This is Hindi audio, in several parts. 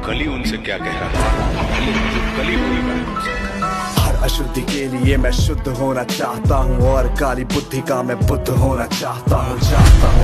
कली उनसे क्या कह रहा था, जो कली हो रही है। हर अशुद्धि के लिए मैं शुद्ध होना चाहता हूँ और काली बुद्धि का मैं बुद्ध होना चाहता हूँ।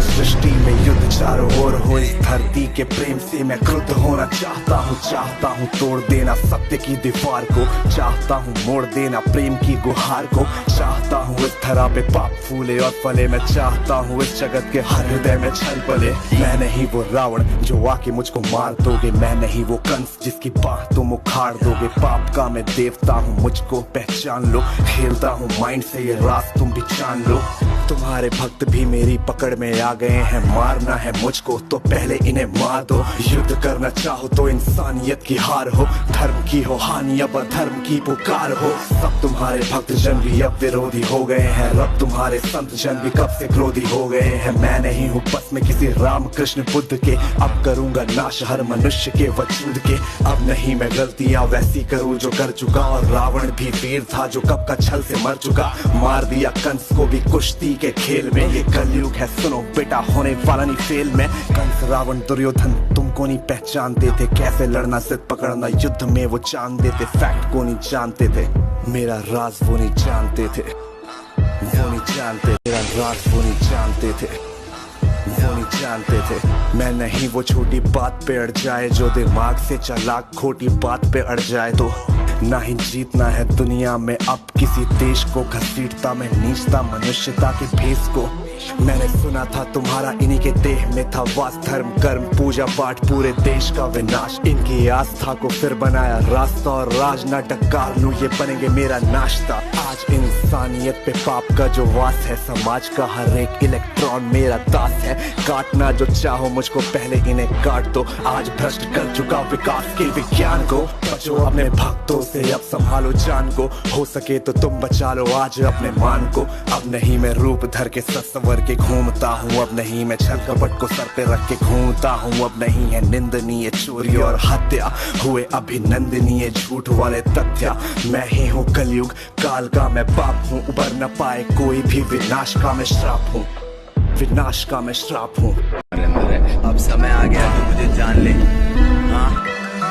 सृष्टि में युद्ध चारों ओर हो, इस धरती के प्रेम से मैं क्रुद्ध होना चाहता हूँ तोड़ देना सत्य की दीवार को, चाहता हूँ मोड़ देना प्रेम की गुहार को, चाहता हूँ इस धरा पे पाप फूले और फले, मैं चाहता हूँ इस जगत के हर हृदय में छल पले। मैं नहीं वो रावण जो आके मुझको मार दोगे, मैं नहीं वो कंस जिसकी बाह तुम उखाड़ दोगे। पाप का मैं देवता हूँ, मुझको पहचान लो, खेलता हूँ माइंड से ये राज तुम भी जान लो। तुम्हारे भक्त भी मेरी पकड़ में आ गए हैं, मारना है मुझको तो पहले इन्हें मार दो। युद्ध करना चाहो तो इंसानियत की हार हो, धर्म की हो हानि अब अधर्म की पुकार हो। सब तुम्हारे भक्त जन भी अब विरोधी हो गए हैं, रब तुम्हारे संत जन भी कब से क्रोधी हो गए हैं। मैं नहीं हूँ बस में किसी राम कृष्ण बुद्ध के, अब करूंगा नाश हर मनुष्य के वजूद के। अब नहीं मैं गलतियां वैसी करूँ जो कर चुका, और रावण भी वीर था जो कब का छल से मर चुका। मार दिया कंस को भी कुश्ती के खेल में, ये कलयुग है सुनो बेटा होने वाला नहीं फेल में। कंस रावण दुर्योधन तुमको नहीं पहचानते थे, कैसे लड़ना सिद्ध पकड़ना युद्ध में वो जानते थे। फैक्ट को नहीं जानते थे, मेरा राज वो नहीं जानते थे, वो नहीं जानते, मेरा राज वो नहीं जानते थे, वो नहीं जानते थे। मैं नहीं वो छोटी बात पे अड़ जाए जो दिमाग से चालाक खोटी बात पे अड़ जाए तो। ना ही जीतना है दुनिया में अब किसी देश को, घसीटता मैं नीचता मनुष्यता के भेष को। मैंने सुना था तुम्हारा इन्हीं के देह में था वास, धर्म कर्म पूजा पाठ पूरे देश का विनाश। इनकी आस्था को फिर बनाया रास्ता, और राज नाटक कार लूं ये बनेंगे मेरा नाश्ता। आज इंसानियत पे पाप का जो वास है, समाज का हर एक इलेक्ट्रॉन मेरा दास है। काटना जो चाहो मुझको पहले इन्हें काट दो, आज भ्रष्ट कर चुका विकास के विज्ञान को। बचो अपने भक्तों से अब संभालो जान को, हो सके तो तुम बचा लो आज अपने मान को। अब नहीं मैं रूप धर के सवर के घूमता हूँ, अब नहीं मैं छल कपट को सर पे रख के घूमता हूँ। अब नहीं है निंदनीय चोरी और हत्या, हुए अभिनंदनीय झूठ वाले तथ्य। मैं ही हूँ कलयुग काल का मैं बाप हूँ, उबर न पाए कोई भी विनाश का मैं श्राप हूँ, विनाश का मैं श्राप हूँ। अब समय आ गया तो मुझे जान ले।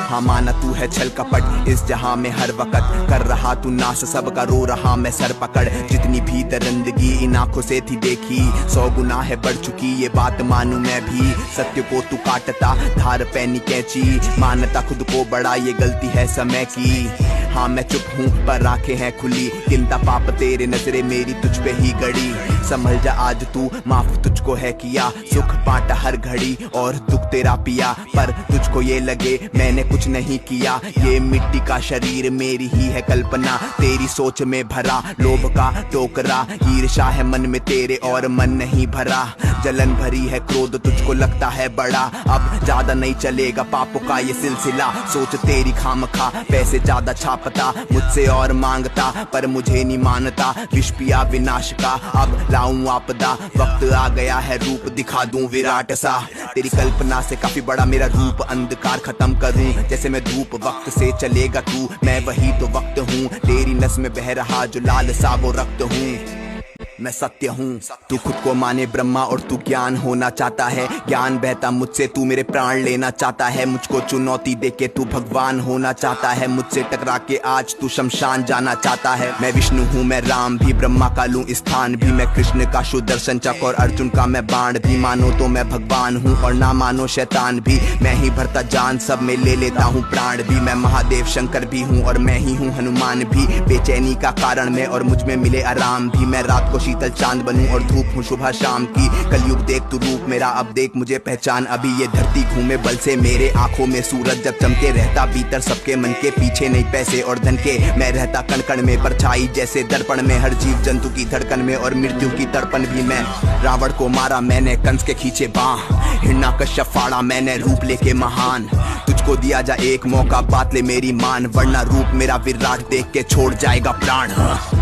हाँ माना तू है छल कपट इस जहां में हर वक्त कर रहा तू नाश, सबका रो रहा मैं सर पकड़। जितनी भी दरिंदगी इन आंखों से थी देखी, 100 गुना है बढ़ चुकी ये बात मानू मैं भी। सत्य को तू काटता धार पैनी कैंची, मानता खुद को बड़ा ये गलती है समय की। हाँ मैं चुप हूँ पर आंखें हैं खुली, गिनता पाप तेरे नजरे मेरी तुझ पे ही गड़ी। संभल जा आज तू माफ तुझको है किया, सुख बांटा हर घड़ी और दुख तेरा पिया। पर तुझको ये लगे मैंने कुछ नहीं किया, ये मिट्टी का शरीर मेरी ही है कल्पना। तेरी सोच में भरा लोभ का टोकरा, ईर्ष्या है मन में तेरे और मन नहीं भरा। जलन भरी है क्रोध तुझको लगता है बड़ा, अब ज्यादा नहीं चलेगा पापों का ये सिलसिला। सोच तेरी खामखा पैसे ज्यादा छापता, मुझसे और मांगता पर मुझे नहीं मानता। विष पिया विनाश का अब लाऊं आपदा, वक्त आ गया है रूप दिखा दूं विराट सा। तेरी कल्पना से काफी बड़ा मेरा रूप, अंधकार खत्म करूं जैसे मैं धूप। वक्त से चलेगा तू मैं वही तो वक्त हूँ, तेरी नस में बह रहा जो लाल सा वो रक्त हूँ। मैं सत्य हूँ, तू खुद को माने ब्रह्मा और तू ज्ञान होना चाहता है। ज्ञान बहता मुझसे तू मेरे प्राण लेना चाहता है, मुझको चुनौती देके तू भगवान होना चाहता है। मुझसे टकरा के आज तू शमशान जाना चाहता है। मैं विष्णु हूँ मैं राम भी, ब्रह्मा का लूं स्थान भी। मैं कृष्ण का सुदर्शन चक्र और अर्जुन का मैं बाण भी। मानो तो मैं भगवान हूँ और ना मानो शैतान भी, मैं ही भरता जान सब में ले लेता हूँ प्राण भी। मैं महादेव शंकर भी हूँ और मैं ही हूँ हनुमान भी, बेचैनी का कारण मैं और मुझ में मिले आराम भी। मैं रात को शीतल चांद बनूं और धूप हूँ सुबह शाम की। कलयुग देख तू रूप मेरा अब देख मुझे पहचान। अभी ये धरती घूमे बल से मेरे आंखों में सूरज जब चमके, रहता भीतर सबके मन के पीछे नहीं पैसे और धन के। मैं रहता कण कण में परछाई जैसे दर्पण में, हर जीव जंतु की धड़कन में और मृत्यु की तड़पन भी। मैं रावण को मारा मैंने कंस के खींचे बाह, हिरण्यकश्यप फाड़ा मैंने रूप लेके महान। तुझको दिया जा एक मौका बात ले मेरी मान, वरना रूप मेरा विराट देख के छोड़ जाएगा प्राण।